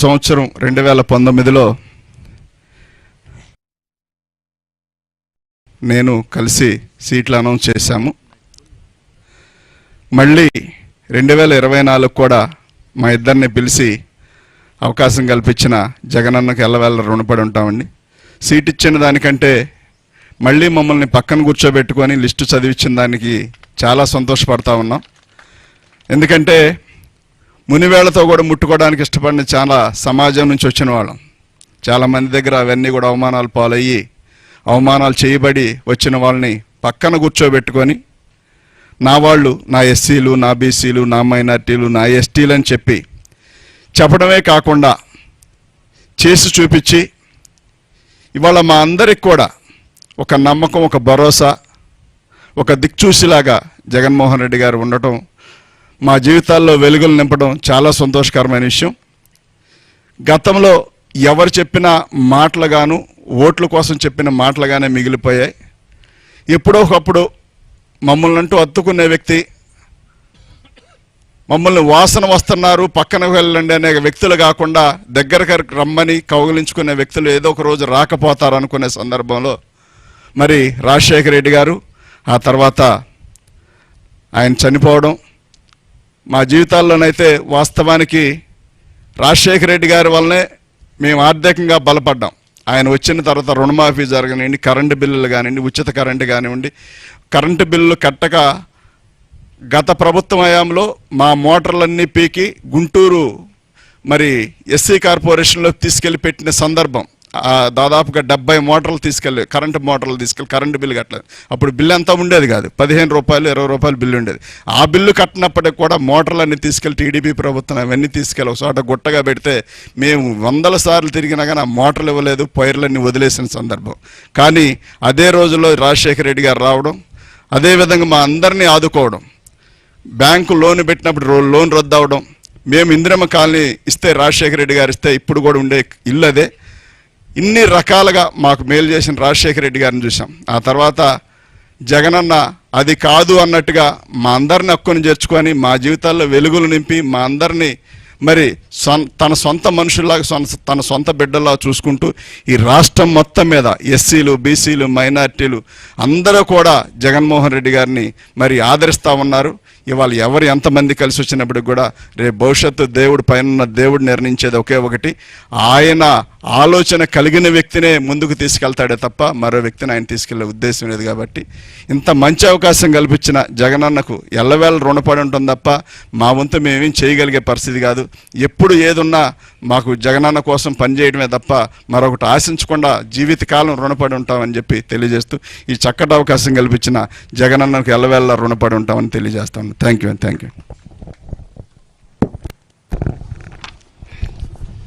సంవత్సరం 2019లో నేను కలిసి సీట్లు అనౌన్స్ చేశాము. మళ్ళీ 2024 కూడా మా ఇద్దరిని పిలిచి అవకాశం కల్పించిన జగనన్నకు ఎల్లవేళ రుణపడి ఉంటామండి. సీట్ ఇచ్చిన దానికంటే మళ్ళీ మమ్మల్ని పక్కన కూర్చోబెట్టుకొని లిస్టు చదివించిన దానికి చాలా సంతోషపడతా ఉన్నాం. ఎందుకంటే మునివేళ్లతో కూడా ముట్టుకోవడానికి ఇష్టపడిన చాలా సమాజం నుంచి వచ్చిన వాళ్ళం. చాలామంది దగ్గర అవన్నీ కూడా అవమానాలు పాలయ్యి అవమానాలు చేయబడి వచ్చిన వాళ్ళని పక్కన కూర్చోబెట్టుకొని నా వాళ్ళు, నా ఎస్సీలు, నా బీసీలు, నా మైనార్టీలు, నా ఎస్టీలు అని చెప్పడమే కాకుండా చేసి చూపించి ఇవాళ మా అందరికి కూడా ఒక నమ్మకం, ఒక భరోసా, ఒక దిక్చూసిలాగా జగన్మోహన్ రెడ్డి గారు ఉండటం, మా జీవితాల్లో వెలుగులు నింపడం చాలా సంతోషకరమైన విషయం. గతంలో ఎవరు చెప్పిన మాటలుగాను, ఓట్ల కోసం చెప్పిన మాటలుగానే మిగిలిపోయాయి. ఎప్పుడో ఒకప్పుడు మమ్మల్ని అంటూ అత్తుకునే వ్యక్తి, మమ్మల్ని వాసన వస్తున్నారు పక్కన వెళ్ళండి అనే వ్యక్తులు కాకుండా దగ్గరకు రమ్మని కౌగిలించుకునే వ్యక్తులు ఏదో ఒక రోజు రాకపోతారు అనుకునే సందర్భంలో మరి రాజశేఖర రెడ్డి గారు, ఆ తర్వాత ఆయన చనిపోవడం, మా జీవితాల్లోనైతే వాస్తవానికి రాజశేఖర రెడ్డి గారి వల్లనే మేము ఆర్థికంగా బలపడ్డాం. ఆయన వచ్చిన తర్వాత రుణమాఫీ జరగనివ్వండి, కరెంటు బిల్లులు కానివ్వండి, ఉచిత కరెంటు కానివ్వండి, కరెంటు బిల్లులు కట్టక గత ప్రభుత్వం హయాంలో మా మోటార్లన్నీ పీకి గుంటూరు మరి ఎస్సీ కార్పొరేషన్లో తీసుకెళ్ళి పెట్టిన సందర్భం. దాదాపుగా 70 మోటార్లు తీసుకెళ్ళి, కరెంటు మోటార్లు తీసుకెళ్ళి కరెంటు బిల్లు కట్టలేదు. అప్పుడు బిల్లు అంతా ఉండేది కాదు, 15 రూపాయలు 20 రూపాయలు బిల్లు ఉండేది. ఆ బిల్లు కట్టినప్పటికి కూడా మోటార్లన్నీ తీసుకెళ్ళి టీడీపీ ప్రభుత్వం అవన్నీ తీసుకెళ్ళి ఒక చోట గుట్టగా పెడితే మేము 100 సార్లు తిరిగినా కానీ ఆ మోటార్లు ఇవ్వలేదు, పైర్లన్నీ వదిలేసిన సందర్భం. కానీ అదే రోజుల్లో రాజశేఖర రెడ్డి గారు రావడం, అదేవిధంగా మా అందరినీ ఆదుకోవడం, బ్యాంకు లోన్ పెట్టినప్పుడు లోన్ రద్దు అవడం, మేము ఇందిరమ్మ కాలనీ ఇస్తే రాజశేఖర రెడ్డి గారు ఇస్తే ఇప్పుడు కూడా ఉండే ఇల్లు అదే. ఇన్ని రకాలుగా మాకు మేలు చేసిన రాజశేఖర రెడ్డి గారిని చూసాం. ఆ తర్వాత జగనన్న అది కాదు అన్నట్టుగా మా అందరిని హక్కుని చేర్చుకొని మా జీవితాల్లో వెలుగులు నింపి మా అందరినీ మరి తన సొంత మనుషుల్లాగా తన సొంత బిడ్డల్లా చూసుకుంటూ ఈ రాష్ట్రం మొత్తం మీద ఎస్సీలు, బీసీలు, మైనార్టీలు అందరూ కూడా జగన్మోహన్ రెడ్డి గారిని మరి ఆదరిస్తూ ఉన్నారు. ఇవాళ ఎవరు ఎంతమంది కలిసి వచ్చినప్పటికి కూడా రేపు భవిష్యత్తు దేవుడు పైన దేవుడు నిర్ణయించేది ఒకే ఒకటి, ఆయన ఆలోచన కలిగిన వ్యక్తినే ముందుకు తీసుకెళ్తాడే తప్ప మరో వ్యక్తిని ఆయన తీసుకెళ్లే ఉద్దేశం లేదు. కాబట్టి ఇంత మంచి అవకాశం కల్పించిన జగనన్నకు ఎల్లవేళ రుణపడి ఉంటుంది తప్ప మా వంతు మేమేం చేయగలిగే పరిస్థితి కాదు. ఎప్పుడు ఏదున్నా మాకు జగనన్న కోసం పనిచేయడమే తప్ప మరొకటి ఆశించకుండా జీవితకాలం రుణపడి ఉంటామని చెప్పి తెలియజేస్తూ ఈ చక్కటి అవకాశం కల్పించిన జగనన్నకు ఎల్లవేళ రుణపడి ఉంటామని తెలియజేస్తాను. Thank you.